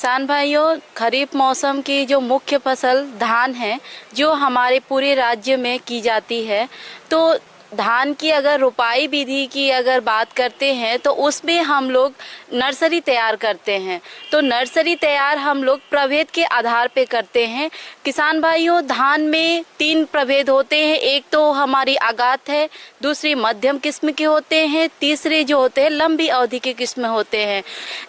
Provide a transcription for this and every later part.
किसान भाइयों, खरीफ मौसम की जो मुख्य फसल धान है, जो हमारे पूरे राज्य में की जाती है, तो धान की अगर रोपाई विधि की अगर बात करते हैं तो उसमें हम लोग नर्सरी तैयार करते हैं। तो नर्सरी तैयार हम लोग प्रभेद के आधार पे करते हैं। किसान भाइयों, धान में 3 प्रभेद होते हैं। एक तो हमारी आगात है, दूसरी मध्यम किस्म के होते हैं, तीसरे जो होते हैं लंबी अवधि के किस्म होते हैं।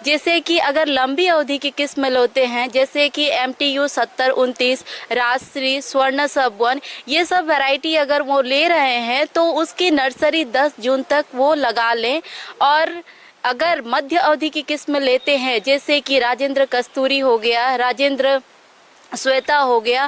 जैसे कि अगर लंबी अवधि की किस्म लेते हैं, जैसे कि MTU 7029, राजश्री, स्वर्ण सबवन, ये सब वैरायटी अगर वो ले रहे हैं तो उसकी नर्सरी 10 जून तक वो लगा लें। और अगर मध्य अवधि की किस्म लेते हैं, जैसे कि राजेंद्र कस्तूरी हो गया, राजेंद्र श्वेता हो गया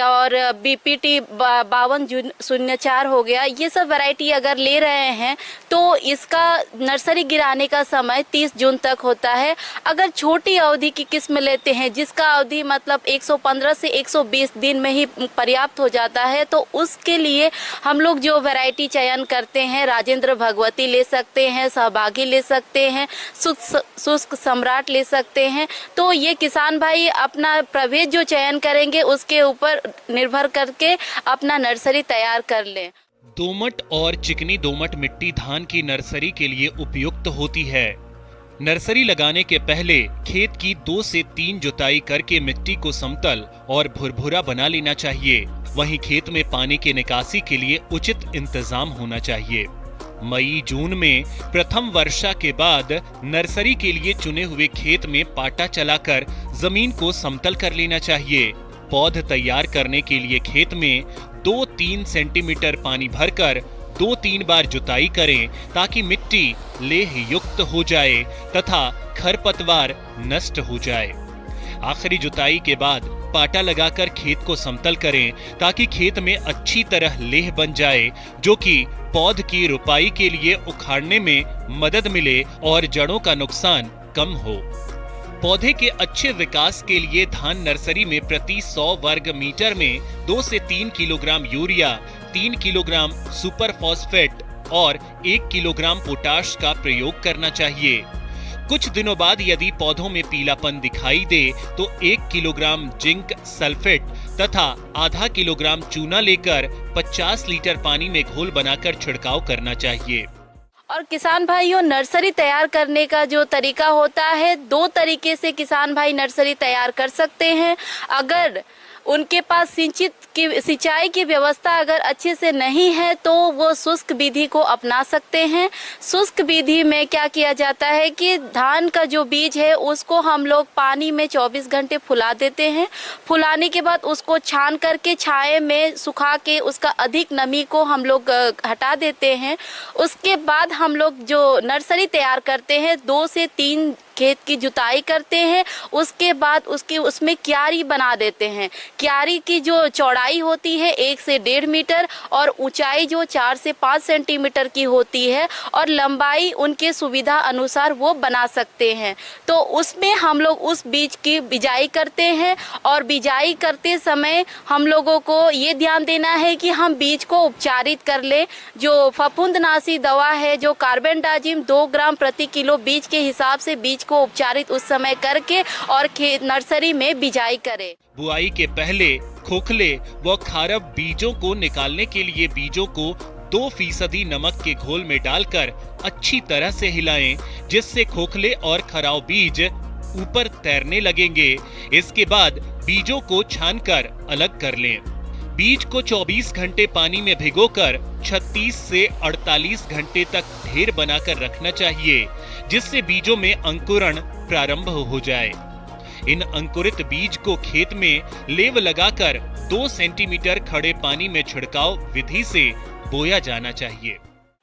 और BPT 5204 हो गया, ये सब वैरायटी अगर ले रहे हैं तो इसका नर्सरी गिराने का समय 30 जून तक होता है। अगर छोटी अवधि की किस्म लेते हैं, जिसका अवधि मतलब 115 से 120 दिन में ही पर्याप्त हो जाता है, तो उसके लिए हम लोग जो वैरायटी चयन करते हैं, राजेंद्र भगवती ले सकते हैं, सहभागी ले सकते हैं, शुष्क सम्राट ले सकते हैं। तो ये किसान भाई अपना प्रभेद जो चयन करेंगे उसके ऊपर निर्भर करके अपना नर्सरी तैयार कर लें। दोमट और चिकनी दोमट मिट्टी धान की नर्सरी के लिए उपयुक्त होती है। नर्सरी लगाने के पहले खेत की 2 से 3 जुताई करके मिट्टी को समतल और भुरभुरा बना लेना चाहिए। वहीं खेत में पानी की निकासी के लिए उचित इंतजाम होना चाहिए। मई जून में प्रथम वर्षा के बाद नर्सरी के लिए चुने हुए खेत में पाटा चलाकर जमीन को समतल कर लेना चाहिए। पौध तैयार करने के लिए खेत में 2-3 सेंटीमीटर पानी भरकर 2-3 बार जुताई करें, ताकि मिट्टी लेह युक्त हो जाए तथा खरपतवार नष्ट हो जाए। आखिरी जुताई के बाद पाटा लगाकर खेत को समतल करें, ताकि खेत में अच्छी तरह लेह बन जाए, जो कि पौध की रोपाई के लिए उखाड़ने में मदद मिले और जड़ों का नुकसान कम हो। पौधे के अच्छे विकास के लिए धान नर्सरी में प्रति 100 वर्ग मीटर में 2 से 3 kilogram urea, 3 kilogram super phosphate और 1 किलोग्राम पोटाश का प्रयोग करना चाहिए। कुछ दिनों बाद यदि पौधों में पीलापन दिखाई दे तो 1 किलोग्राम जिंक सल्फेट तथा आधा किलोग्राम चूना लेकर 50 लीटर पानी में घोल बनाकर छिड़काव करना चाहिए। और किसान भाइयों, नर्सरी तैयार करने का जो तरीका होता है, 2 तरीके से किसान भाई नर्सरी तैयार कर सकते हैं। अगर उनके पास सिंचाई की व्यवस्था अगर अच्छे से नहीं है तो वो शुष्क विधि को अपना सकते हैं। शुष्क विधि में क्या किया जाता है कि धान का जो बीज है उसको हम लोग पानी में 24 घंटे फुला देते हैं। फुलाने के बाद उसको छान करके छाये में सुखा के उसका अधिक नमी को हम लोग हटा देते हैं। उसके बाद हम लोग जो नर्सरी तैयार करते हैं, 2 से 3 खेत की जुताई करते हैं। उसके बाद उसमें क्यारी बना देते हैं। क्यारी की जो चौड़ाई होती है 1 से 1.5 मीटर और ऊंचाई जो 4 से 5 सेंटीमीटर की होती है, और लंबाई उनके सुविधा अनुसार वो बना सकते हैं। तो उसमें हम लोग उस बीज की बिजाई करते हैं, और बिजाई करते समय हम लोगों को ये ध्यान देना है कि हम बीज को उपचारित कर ले। जो फफूंदनाशी दवा है, जो कार्बेंडाजिम 2 ग्राम प्रति किलो बीज के हिसाब से बीज को उपचारित उस समय करके और नर्सरी में बिजाई करें। बुआई के पहले खोखले व खारब बीजों को निकालने के लिए बीजों को 2% नमक के घोल में डालकर अच्छी तरह से हिलाएं, जिससे खोखले और खराब बीज ऊपर तैरने लगेंगे। इसके बाद बीजों को छानकर अलग कर लें। बीज को 24 घंटे पानी में भिगोकर 36 से 48 घंटे तक ढेर बनाकर रखना चाहिए, जिससे बीजों में अंकुरण प्रारंभ हो जाए। इन अंकुरित बीज को खेत में लेव लगाकर 2 सेंटीमीटर खड़े पानी में छिड़काव विधि से बोया जाना चाहिए।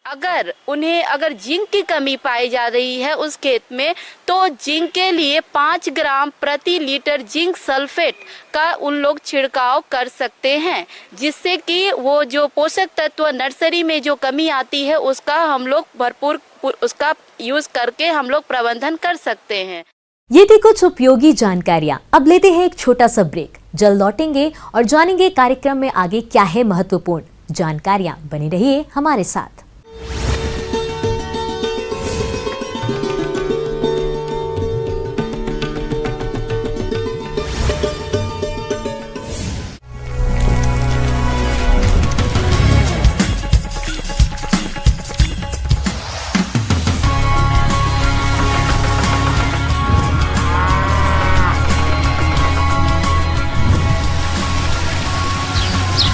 अगर जिंक की कमी पाई जा रही है उस खेत में, तो जिंक के लिए 5 ग्राम प्रति लीटर जिंक सल्फेट का उन लोग छिड़काव कर सकते हैं, जिससे कि वो जो पोषक तत्व नर्सरी में जो कमी आती है उसका हम लोग भरपूर उसका यूज करके हम लोग प्रबंधन कर सकते हैं। ये थी कुछ उपयोगी जानकारियां। अब लेते हैं एक छोटा सा ब्रेक। जल्द लौटेंगे और जानेंगे कार्यक्रम में आगे क्या है महत्वपूर्ण जानकारियां। बने रहिए हमारे साथ।